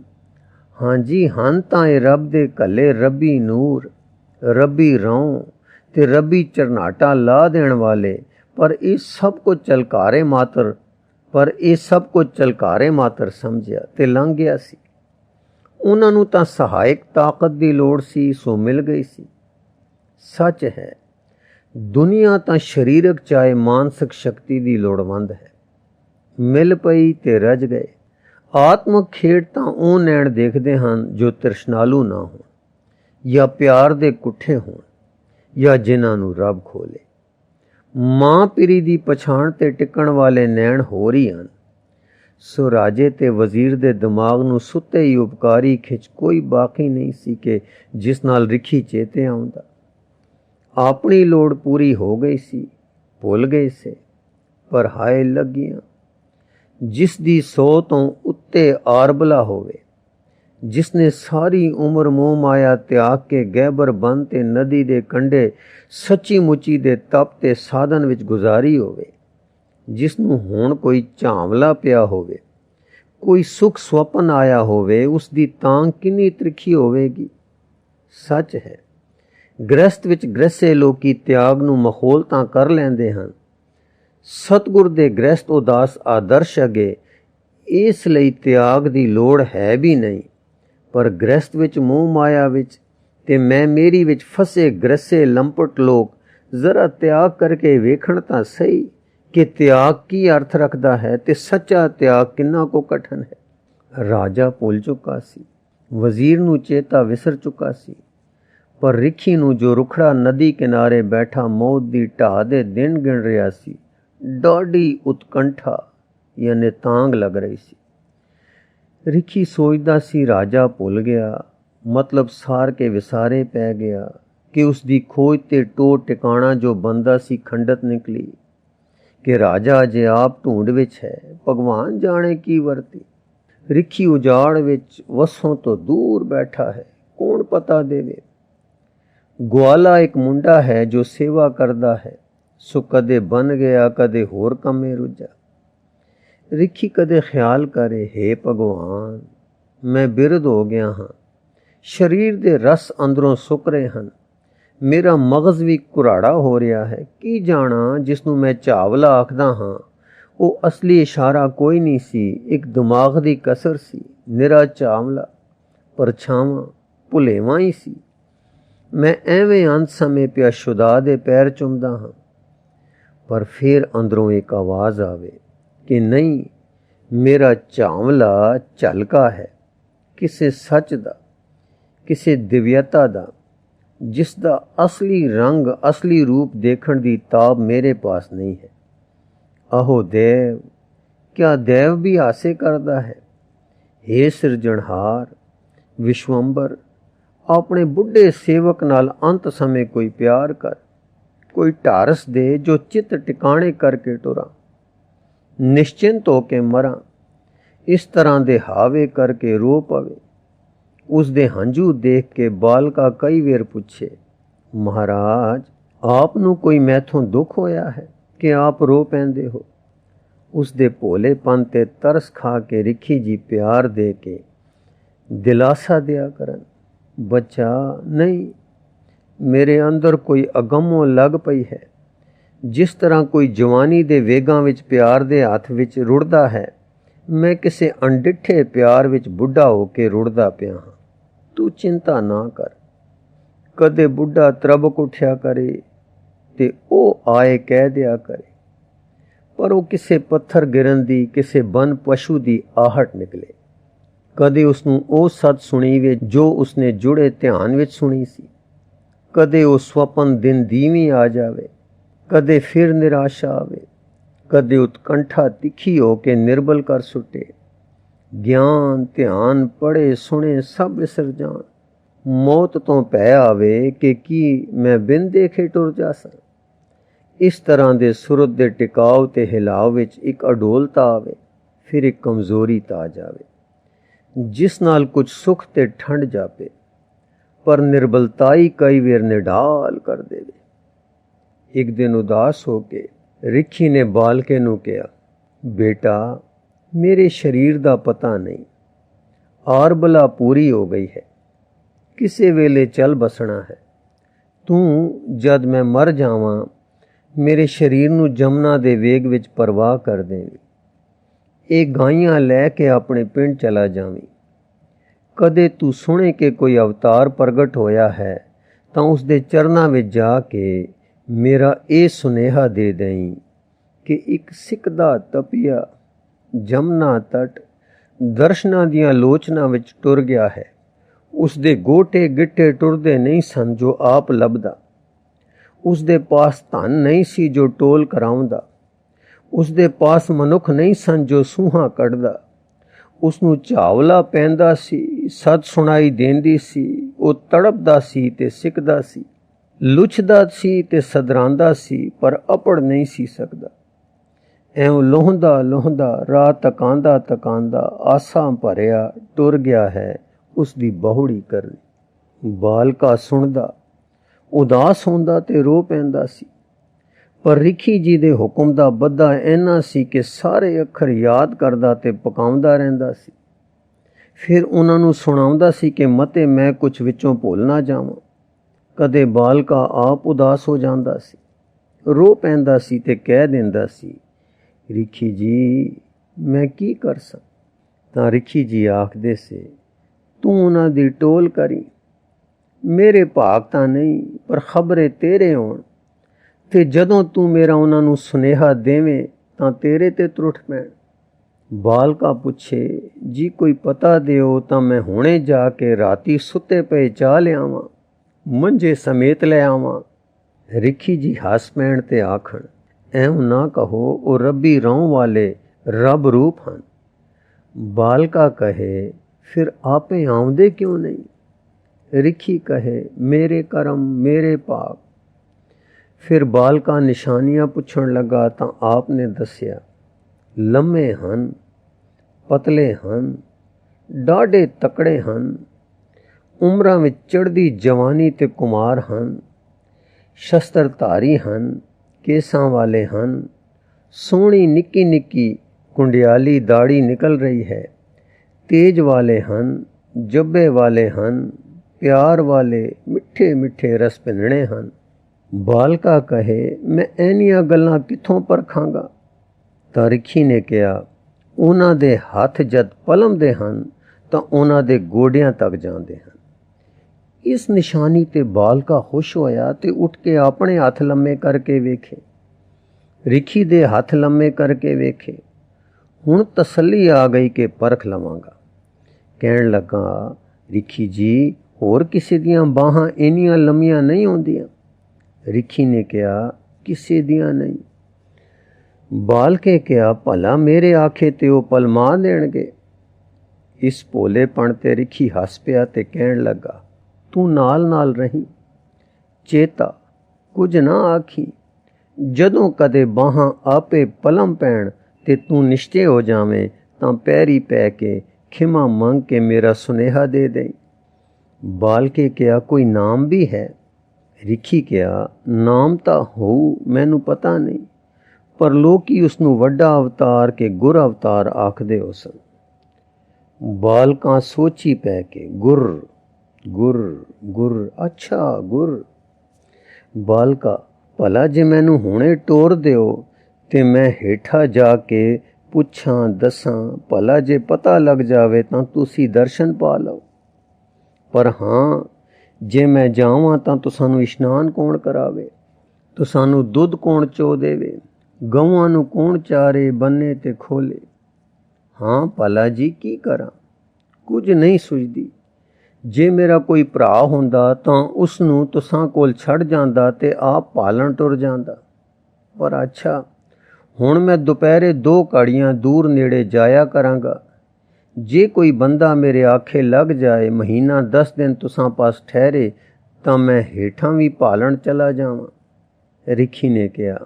ਹਾਂਜੀ, ਹਨ ਤਾਂ ਇਹ ਰੱਬ ਦੇ ਘੱਲੇ ਰੱਬੀ ਨੂਰ, ਰੱਬੀ ਰੌਂ ਤੇ ਰੱਬੀ ਚਰਨਾਟਾ ਲਾ ਦੇਣ ਵਾਲੇ। ਪਰ ਇਹ ਸਭ ਕੁਝ ਚਲਕਾਰੇ ਮਾਤਰ ਸਮਝਿਆ ਤੇ ਲੰਘ ਗਿਆ ਸੀ। ਉਹਨਾਂ ਨੂੰ ਤਾਂ ਸਹਾਇਕ ਤਾਕਤ ਦੀ ਲੋੜ ਸੀ, ਸੋ ਮਿਲ ਗਈ ਸੀ। ਸੱਚ ਹੈ, ਦੁਨੀਆ ਤਾਂ ਸਰੀਰਕ ਚਾਹੇ ਮਾਨਸਿਕ ਸ਼ਕਤੀ ਦੀ ਲੋੜਵੰਦ ਹੈ। ਮਿਲ ਪਈ ਤੇ ਰਜ ਗਏ। ਆਤਮਕ ਖੇਡ ਤਾਂ ਉਹ ਨੈਣ ਦੇਖਦੇ ਹਨ ਜੋ ਤ੍ਰਿਸ਼ਨਾਲੂ ਨਾ ਹੋਣ, ਜਾਂ ਪਿਆਰ ਦੇ ਕੁੱਠੇ ਹੋਣ, ਜਾਂ ਜਿਨ੍ਹਾਂ ਨੂੰ ਰੱਬ ਖੋਲੇ। ਮਾਂ ਪਿਰੀ ਦੀ ਪਛਾਣ ਤੇ ਟਿਕਣ ਵਾਲੇ ਨੈਣ ਹੋ ਰਹੀ ਹਨ। ਸੋ ਰਾਜੇ ਤੇ ਵਜ਼ੀਰ ਦੇ ਦਿਮਾਗ ਨੂੰ ਸੁੱਤੇ ਹੀ ਉਪਕਾਰੀ ਖਿੱਚ ਕੋਈ ਬਾਕੀ ਨਹੀਂ ਸੀ ਕਿ ਜਿਸ ਨਾਲ ਰਿਖੀ ਚੇਤੇ ਆਉਂਦਾ। ਆਪਣੀ ਲੋੜ ਪੂਰੀ ਹੋ ਗਈ ਸੀ, ਭੁੱਲ ਗਏ ਸੇ। ਪਰ ਹਾਏ ਲੱਗੀਆਂ ਜਿਸ ਦੀ 100 ਤੋਂ ਉੱਤੇ ਆਰਬਲਾ ਹੋਵੇ, ਜਿਸ ਨੇ ਸਾਰੀ ਉਮਰ ਮੋਹ ਮਾਇਆ ਤਿਆਗ ਕੇ ਗਹਿਬਰ ਬਨ ਤੇ ਨਦੀ ਦੇ ਕੰਢੇ ਸੱਚੀ ਮੁੱਚੀ ਦੇ ਤਪ ਤੇ ਸਾਧਨ ਵਿੱਚ ਗੁਜ਼ਾਰੀ ਹੋਵੇ, ਜਿਸ ਨੂੰ ਹੁਣ ਕੋਈ ਝਾਂਵਲਾ ਪਿਆ ਹੋਵੇ, ਕੋਈ ਸੁਖ ਸੁਪਨ ਆਇਆ ਹੋਵੇ, ਉਸ ਦੀ ਤਾਂਘ ਕਿੰਨੀ ਤਿਰਖੀ ਹੋਵੇਗੀ। ਸੱਚ ਹੈ, ਗ੍ਰਸਤ ਵਿੱਚ ਗ੍ਰਸੇ ਲੋਕੀ ਤਿਆਗ ਨੂੰ ਮਖੌਲ ਤਾਂ ਕਰ ਲੈਂਦੇ ਹਨ। ਸਤਿਗੁਰ ਦੇ ਗ੍ਰਸਤ ਉਦਾਸ ਆਦਰਸ਼ ਅੱਗੇ ਇਸ ਲਈ ਤਿਆਗ ਦੀ ਲੋੜ ਹੈ ਵੀ ਨਹੀਂ। ਪਰ ਗ੍ਰਸਤ ਵਿੱਚ ਮੋਹ ਮਾਇਆ ਵਿੱਚ ਤੇ ਮੈਂ ਮੇਰੀ ਵਿੱਚ ਫਸੇ ਗ੍ਰਸੇ ਲੰਪਟ ਲੋਕ ਜ਼ਰਾ ਤਿਆਗ ਕਰਕੇ ਵੇਖਣ ਤਾਂ ਸਹੀ ਕਿ ਤਿਆਗ ਕੀ ਅਰਥ ਰੱਖਦਾ ਹੈ ਤੇ ਸੱਚਾ ਤਿਆਗ ਕਿੰਨਾ ਕੁ ਕਠਨ ਹੈ। ਰਾਜਾ ਭੁੱਲ ਚੁੱਕਾ ਸੀ, ਵਜ਼ੀਰ ਨੂੰ ਚੇਤਾ ਵਿਸਰ ਚੁੱਕਾ ਸੀ, ਪਰ ਰਿਖੀ ਨੂੰ ਜੋ ਰੁਖੜਾ ਨਦੀ ਕਿਨਾਰੇ ਬੈਠਾ ਮੌਤ ਦੀ ਢਾਹ ਦੇ ਦਿਨ ਗਿਣ ਰਿਹਾ ਸੀ, ਡਾਢੀ ਉਤਕੰਠਾ ਯਾਨੀ ਤਾਂਗ ਲੱਗ ਰਹੀ ਸੀ। ਰਿਖੀ ਸੋਚਦਾ ਸੀ ਰਾਜਾ ਭੁੱਲ ਗਿਆ, ਮਤਲਬ ਸਾਰ ਕੇ ਵਿਸਾਰੇ ਪੈ ਗਿਆ ਕਿ ਉਸ ਦੀ ਖੋਜ ਤੇ ਟੋਰ ਟਿਕਾਣਾ ਜੋ ਬੰਦਾ ਸੀ ਖੰਡਤ ਨਿਕਲੀ, ਕਿ ਰਾਜਾ ਅਜੇ ਆਪ ਢੂੰਡ ਵਿੱਚ ਹੈ, ਭਗਵਾਨ ਜਾਣੇ ਕੀ ਵਰਤੀ। ਰਿਖੀ ਉਜਾੜ ਵਿੱਚ ਵਸੋਂ ਤੋਂ ਦੂਰ ਬੈਠਾ ਹੈ, ਕੌਣ ਪਤਾ ਦੇਵੇ। ਗਵਾਲਾ ਇੱਕ ਮੁੰਡਾ ਹੈ ਜੋ ਸੇਵਾ ਕਰਦਾ ਹੈ, ਸੋ ਕਦੇ ਬਨ ਗਿਆ, ਕਦੇ ਹੋਰ ਕੰਮੇ ਰੁੱਝਾ। ਰਿਖੀ ਕਦੇ ਖਿਆਲ ਕਰੇ, ਹੇ ਭਗਵਾਨ, ਮੈਂ ਬਿਰਧ ਹੋ ਗਿਆ ਹਾਂ, ਸਰੀਰ ਦੇ ਰਸ ਅੰਦਰੋਂ ਸੁੱਕ ਰਹੇ ਹਨ, ਮੇਰਾ ਮਗਜ਼ ਵੀ ਕੁਰਾੜਾ ਹੋ ਰਿਹਾ ਹੈ। ਕੀ ਜਾਣਾ ਜਿਸ ਨੂੰ ਮੈਂ ਚਾਵਲਾ ਆਖਦਾ ਹਾਂ, ਉਹ ਅਸਲੀ ਇਸ਼ਾਰਾ ਕੋਈ ਨਹੀਂ ਸੀ, ਇੱਕ ਦਿਮਾਗ ਦੀ ਕਸਰ ਸੀ, ਨਿਰਾ ਚਾਵਲਾ, ਪਰਛਾਵਾਂ ਭੁਲੇਵਾਂ ਹੀ ਸੀ। ਮੈਂ ਐਵੇਂ ਅੰਤ ਸਮੇਂ ਪਿਆ ਸ਼ੁਦਾ ਦੇ ਪੈਰ ਚੁੰਮਦਾ ਹਾਂ, ਪਰ ਫਿਰ ਅੰਦਰੋਂ ਇੱਕ ਆਵਾਜ਼ ਆਵੇ ਕਿ ਨਹੀਂ, ਮੇਰਾ ਚਾਵਲਾ ਝਲਕਾ ਹੈ ਕਿਸੇ ਸੱਚ ਦਾ, ਕਿਸੇ ਦਿਵਯਤਾ ਦਾ, ਜਿਸ ਦਾ ਅਸਲੀ ਰੰਗ, ਅਸਲੀ ਰੂਪ ਦੇਖਣ ਦੀ ਤਾਬ ਮੇਰੇ ਪਾਸ ਨਹੀਂ ਹੈ। ਆਹੋ ਦੇਵ, ਕਿਆ ਦੇਵ ਵੀ ਹਾਸੇ ਕਰਦਾ ਹੈ। ਹੇ ਸਿਰਜਣਹਾਰ, ਵਿਸ਼ਵੰਬਰ, ਆਪਣੇ ਬੁੱਢੇ ਸੇਵਕ ਨਾਲ ਅੰਤ ਸਮੇਂ ਕੋਈ ਪਿਆਰ ਕਰ, ਕੋਈ ਢਾਰਸ ਦੇ ਜੋ ਚਿੱਤ ਟਿਕਾਣੇ ਕਰਕੇ ਟੁਰਾਂ, ਨਿਸ਼ਚਿੰਤ ਹੋ ਕੇ ਮਰਾਂ। ਇਸ ਤਰ੍ਹਾਂ ਦੇ ਹਾਵੇ ਕਰਕੇ ਰੋ ਪਵੇ। ਉਸ ਦੇ ਹੰਝੂ ਦੇਖ ਕੇ ਬਾਲਕਾ ਕਈ ਵੇਰ ਪੁੱਛੇ, महाराज, आपनू कोई मैथों दुख होया है कि आप रो पैंदे हो? उसदे भोलेपन ते तरस खा के रिखी जी प्यार दे के दिलासा दिया करन, बच्चा नहीं, मेरे अंदर कोई अगमों लग पई है। जिस तरह कोई जवानी दे वेगां विच प्यार दे हथ विच रुड़दा है, मैं किसे अनडिठे प्यार विच बुढ़ा हो के रुड़दा पिया हां। तू चिंता ना कर। कदे बुढ़ा तरबक उठिया करे ते ओ आए कह दिया करे, पर वो किसे पत्थर गिरन दी, किसे बन पशु दी आहट निकले। कदे उसनू ओ सत सुनी वे जो उसने जुड़े ध्यान विच सुनी सी। कदे वो स्वपन दिन दीवी आ जावे, कदे फिर निराशा आवे, कदे उत्कंठा तिखी हो के निर्बल कर सुटे। ज्ञान ध्यान पढ़े सुने सब विसर जान। मौत तो पै आवे कि की मैं बिन देखे टुर जासा। इस तरह दे सुरत दे टिकाव ते हिलाव विच एक अडोलता आवे, फिर एक कमजोरी ता जावे, जिस नाल कुछ सुख ते ठंड जापे, पर निर्बलताई कई वेर निढाल कर देवे। एक दिन उदास होके रिखी ने बालके नू कहा, बेटा, मेरे शरीर दा पता नहीं, आर बला पूरी हो गई है, किसे वेले चल बसना है। तू जद मैं मर जावां, मेरे शरीर नू जमुना दे वेग विच परवाह कर देवी। ये गाइयां लैके अपने पिंड चला जावी। कदे तू सुने कि कोई अवतार प्रगट होया है, तां उसदे चरनां विच जाके मेरा ये सुनेहा दे देई कि एक सिकदा तपिया जमुना तट दर्शनां दियां लोचनां विच टुर गया है। उसदे गोटे गिट्टे टुरदे नहीं सन जो आप लभदा। उसदे पास धन नहीं सी जो टोल कराउंदा। उसदे पास मनुख नहीं सन जो सूहां कढ़दा। उसनू झावला पैंदा सी, सत सुनाई देंदी सी, वो तड़पदा सी ते सिकदा सी, लुछदा सी ते सदरांदा सी, पर अपड़ नहीं सी सकदा। ਐਉਂ ਲੋਹੰਦਾ ਲੋਹੰਦਾ ਰਾਹ ਤਕਾਂਦਾ ਤਕਾਂਦਾ ਆਸਾਂ ਭਰਿਆ ਟੁਰ ਗਿਆ ਹੈ ਉਸ ਦੀ ਬਹੁੜੀ ਕਰਨੀ। ਬਾਲਕਾ ਸੁਣਦਾ ਉਦਾਸ ਹੁੰਦਾ ਤੇ ਰੋ ਪੈਂਦਾ ਸੀ, ਪਰ ਰਿਖੀ ਜੀ ਦੇ ਹੁਕਮ ਦਾ ਬੱਧਾ ਇੰਨਾ ਸੀ ਕਿ ਸਾਰੇ ਅੱਖਰ ਯਾਦ ਕਰਦਾ ਤੇ ਪਕਾਉਂਦਾ ਰਹਿੰਦਾ ਸੀ। ਫਿਰ ਉਹਨਾਂ ਨੂੰ ਸੁਣਾਉਂਦਾ ਸੀ ਕਿ ਮਤੇ ਮੈਂ ਕੁਝ ਵਿੱਚੋਂ ਭੁੱਲ ਨਾ ਜਾਵਾਂ। ਕਦੇ ਬਾਲਕਾ ਆਪ ਉਦਾਸ ਹੋ ਜਾਂਦਾ ਸੀ, ਰੋ ਪੈਂਦਾ ਸੀ ਤੇ ਕਹਿ ਦਿੰਦਾ ਸੀ, ਰਿਖੀ ਜੀ ਮੈਂ ਕੀ ਕਰ ਸਕਾਂ। ਤਾਂ ਰਿਖੀ ਜੀ ਆਖਦੇ ਸੀ, ਤੂੰ ਉਹਨਾਂ ਦੀ ਟੋਲ ਕਰੀ, ਮੇਰੇ ਭਾਗ ਤਾਂ ਨਹੀਂ, ਪਰ ਖਬਰੇ ਤੇਰੇ ਹੋਣ, ਤੇ ਜਦੋਂ ਤੂੰ ਮੇਰਾ ਉਹਨਾਂ ਨੂੰ ਸੁਨੇਹਾ ਦੇਵੇਂ ਤਾਂ ਤੇਰੇ ਤੇ ਤਰੁੱਠ ਪੈਣ। ਬਾਲਕਾ ਪੁੱਛੇ, ਜੀ ਕੋਈ ਪਤਾ ਦਿਓ ਤਾਂ ਮੈਂ ਹੁਣੇ ਜਾ ਕੇ ਰਾਤੀ ਸੁੱਤੇ ਪਏ ਚਾਹ ਲਿਆਵਾਂ, ਮੰਜੇ ਸਮੇਤ ਲੈ ਆਵਾਂ। ਰਿਖੀ ਜੀ ਹੱਸ ਪੈਣ ਤੇ ਆਖਣ, ਐਉਂ ਨਾ ਕਹੋ, ਉਹ ਰੱਬੀ ਰਹੁੰ ਵਾਲੇ ਰੱਬ ਰੂਪ ਹਨ। ਬਾਲਕਾ ਕਹੇ, ਫਿਰ ਆਪੇ ਆਉਂਦੇ ਕਿਉਂ ਨਹੀਂ। ਰਿਖੀ ਕਹੇ, ਮੇਰੇ ਕਰਮ ਮੇਰੇ ਭਾਗ। ਫਿਰ ਬਾਲਕਾ ਨਿਸ਼ਾਨੀਆਂ ਪੁੱਛਣ ਲੱਗਾ ਤਾਂ ਆਪ ਨੇ ਦੱਸਿਆ, ਲੰਮੇ ਹਨ, ਪਤਲੇ ਹਨ, ਡਾਢੇ ਤਕੜੇ ਹਨ, ਉਮਰਾਂ ਵਿੱਚ ਚੜ੍ਹਦੀ ਜਵਾਨੀ ਤੇ ਕੁਮਾਰ ਹਨ, ਸ਼ਸਤਰਧਾਰੀ ਹਨ, ਕੇਸਾਂ ਵਾਲੇ ਹਨ, ਸੋਹਣੀ ਨਿੱਕੀ ਨਿੱਕੀ ਕੁੰਡਿਆਲੀ ਦਾੜੀ ਨਿਕਲ ਰਹੀ ਹੈ, ਤੇਜ ਵਾਲੇ ਹਨ, ਜੱਬੇ ਵਾਲੇ ਹਨ, ਪਿਆਰ ਵਾਲੇ ਮਿੱਠੇ ਮਿੱਠੇ ਰਸ ਪਿੰਨਣੇ ਹਨ। ਬਾਲਕਾ ਕਹੇ, ਮੈਂ ਐਨੀਆਂ ਗੱਲਾਂ ਕਿੱਥੋਂ ਪਰਖਾਂਗਾ। ਤਾਂ ਰਿਖੀ ਨੇ ਕਿਹਾ, ਉਹਨਾਂ ਦੇ ਹੱਥ ਜਦ ਪਲਮਦੇ ਹਨ ਤਾਂ ਉਹਨਾਂ ਦੇ ਗੋਡਿਆਂ ਤੱਕ ਜਾਂਦੇ ਹਨ। ਇਸ ਨਿਸ਼ਾਨੀ ਤੇ ਬਾਲਕਾ ਖੁਸ਼ ਹੋਇਆ ਤੇ ਉੱਠ ਕੇ ਆਪਣੇ ਹੱਥ ਲੰਮੇ ਕਰਕੇ ਵੇਖੇ। ਰਿਖੀ ਦੇ ਹੱਥ ਲੰਮੇ ਕਰਕੇ ਵੇਖੇ। ਹੁਣ ਤਸੱਲੀ ਆ ਗਈ ਕਿ ਪਰਖ ਲਵਾਂਗਾ। ਕਹਿਣ ਲੱਗਾ, ਰਿਖੀ ਜੀ ਹੋਰ ਕਿਸੇ ਦੀਆਂ ਬਾਹਾਂ ਇੰਨੀਆਂ ਲੰਮੀਆਂ ਨਹੀਂ ਹੁੰਦੀਆਂ। ਰਿਖੀ ਨੇ ਕਿਹਾ, ਕਿਸੇ ਦੀਆਂ ਨਹੀਂ। ਬਾਲਕੇ ਕਿਹਾ, ਭਲਾ ਮੇਰੇ ਆਖੇ ਤੇ ਉਹ ਪਲਮਾ ਦੇਣਗੇ। ਇਸ ਭੋਲੇਪਣ ਤੇ ਰਿਖੀ ਹੱਸ ਪਿਆ ਤੇ ਕਹਿਣ ਲੱਗਾ, ਤੂੰ ਨਾਲ ਨਾਲ ਰਹੀਂ, ਚੇਤਾ ਕੁਝ ਨਾ ਆਖੀ। ਜਦੋਂ ਕਦੇ ਬਾਹਾਂ ਆਪੇ ਪਲਮ ਪੈਣ ਤੇ ਤੂੰ ਨਿਸ਼ਚੇ ਹੋ ਜਾਵੇਂ ਤਾਂ ਪੈਰੀ ਪੈ ਕੇ ਖਿਮਾ ਮੰਗ ਕੇ ਮੇਰਾ ਸੁਨੇਹਾ ਦੇ ਦੇਈ। ਬਾਲਕੇ ਕਿਹਾ, ਕੋਈ ਨਾਮ ਵੀ ਹੈ। ਰਿਖੀ ਕਿਹਾ, ਨਾਮ ਤਾਂ ਹੋਊ ਮੈਨੂੰ ਪਤਾ ਨਹੀਂ, ਪਰ ਲੋਕੀ ਉਸਨੂੰ ਵੱਡਾ ਅਵਤਾਰ ਕੇ ਗੁਰ ਅਵਤਾਰ ਆਖਦੇ ਹੋ ਸਨ। ਬਾਲਕਾਂ ਸੋਚੀ ਪੈ ਕੇ ਗੁਰ ਗੁਰ ਗੁਰ, ਅੱਛਾ ਗੁਰ। ਬਾਲਕਾ, ਭਲਾ ਜੇ ਮੈਨੂੰ ਹੁਣੇ ਟੋਰ ਦਿਓ ਤੇ ਮੈਂ ਹੇਠਾਂ ਜਾ ਕੇ ਪੁੱਛਾਂ ਦੱਸਾਂ, ਭਲਾ ਜੇ ਪਤਾ ਲੱਗ ਜਾਵੇ ਤਾਂ ਤੁਸੀਂ ਦਰਸ਼ਨ ਪਾ ਲਓ। ਪਰ ਹਾਂ, ਜੇ ਮੈਂ ਜਾਵਾਂ ਤਾਂ ਤੁਸਾਨੂੰ ਇਸ਼ਨਾਨ ਕੌਣ ਕਰਾਵੇ, ਤੁਸਾਨੂੰ ਦੁੱਧ ਕੌਣ ਚੋ ਦੇਵੇ, ਗਊਆਂ ਨੂੰ ਕੌਣ ਚਾਰੇ ਬੰਨੇ ਤੇ ਖੋਲੇ। ਹਾਂ ਭਲਾ ਜੀ ਕੀ ਕਰਾਂ, ਕੁਝ ਨਹੀਂ ਸੁਝਦੀ। ਜੇ ਮੇਰਾ ਕੋਈ ਭਰਾ ਹੁੰਦਾ ਤਾਂ ਉਸ ਨੂੰ ਤੁਸਾਂ ਕੋਲ ਛੱਡ ਜਾਂਦਾ ਤੇ ਆਪ ਪਾਲਣ ਟੁਰ ਜਾਂਦਾ। ਪਰ ਅੱਛਾ, ਹੁਣ ਮੈਂ ਦੁਪਹਿਰੇ 2 ਘੜੀਆਂ ਦੂਰ ਨੇੜੇ ਜਾਇਆ ਕਰਾਂਗਾ। ਜੇ ਕੋਈ ਬੰਦਾ ਮੇਰੇ ਆਖੇ ਲੱਗ ਜਾਏ, ਮਹੀਨਾ 10 ਦਿਨ ਤੁਸਾਂ ਪਾਸ ਠਹਿਰੇ, ਤਾਂ ਮੈਂ ਹੇਠਾਂ ਵੀ ਭਾਲਣ ਚਲਾ ਜਾਵਾਂ। ਰਿਖੀ ਨੇ ਕਿਹਾ,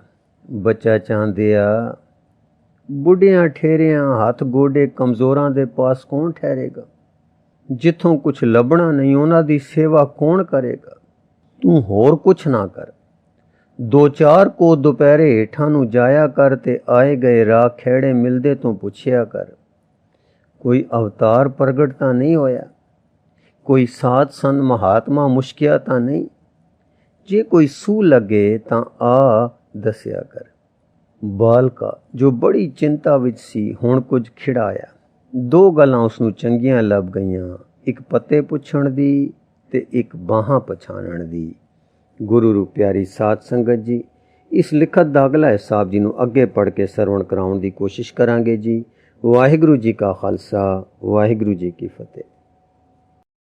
ਬੱਚਾ ਚਾਂਦਿਆ, ਬੁੱਢਿਆਂ ਠੇਰਿਆਂ ਹੱਥ ਗੋਡੇ ਕਮਜ਼ੋਰਾਂ ਦੇ ਪਾਸ ਕੌਣ ਠਹਿਰੇਗਾ। ਜਿੱਥੋਂ ਕੁਛ ਲੱਭਣਾ ਨਹੀਂ ਉਹਨਾਂ ਦੀ ਸੇਵਾ ਕੌਣ ਕਰੇਗਾ। ਤੂੰ ਹੋਰ ਕੁਛ ਨਾ ਕਰ, 2-4 ਕੋ ਦੁਪਹਿਰੇ ਹੇਠਾਂ ਨੂੰ ਜਾਇਆ ਕਰ ਤੇ ਆਏ ਗਏ ਰਾਹ ਖੇੜੇ ਮਿਲਦੇ ਤੋਂ ਪੁੱਛਿਆ ਕਰ, ਕੋਈ ਅਵਤਾਰ ਪ੍ਰਗਟ ਤਾਂ ਨਹੀਂ ਹੋਇਆ, ਕੋਈ ਸਾਧ ਸੰਤ ਮਹਾਤਮਾ ਮੁਸ਼ਕਿਆ ਤਾਂ ਨਹੀਂ। ਜੇ ਕੋਈ ਸੂਹ ਲੱਗੇ ਤਾਂ ਆ ਦੱਸਿਆ ਕਰ। ਬਾਲਕਾ, ਜੋ ਬੜੀ ਚਿੰਤਾ ਵਿੱਚ ਸੀ, ਹੁਣ ਕੁਝ ਖਿੜਾਇਆ। 2 ਗੱਲਾਂ ਉਸਨੂੰ ਚੰਗੀਆਂ ਲੱਭ ਗਈਆਂ, ਇੱਕ ਪਤੇ ਪੁੱਛਣ ਦੀ ਤੇ ਇੱਕ ਬਾਹਾਂ ਪਛਾਣਨ ਦੀ। ਗੁਰੂ ਰੂ ਪਿਆਰੀ ਸਾਧ ਸੰਗਤ ਜੀ, ਇਸ ਲਿਖਤ ਦਾ ਅਗਲਾ ਹਿਸਾਬ ਜੀ ਨੂੰ ਅੱਗੇ ਪੜ੍ਹ ਕੇ ਸਰਵਣ ਕਰਾਉਣ ਦੀ ਕੋਸ਼ਿਸ਼ ਕਰਾਂਗੇ ਜੀ। ਵਾਹਿਗੁਰੂ ਜੀ ਕਾ ਖਾਲਸਾ, ਵਾਹਿਗੁਰੂ ਜੀ ਕੀ ਫਤਿਹ।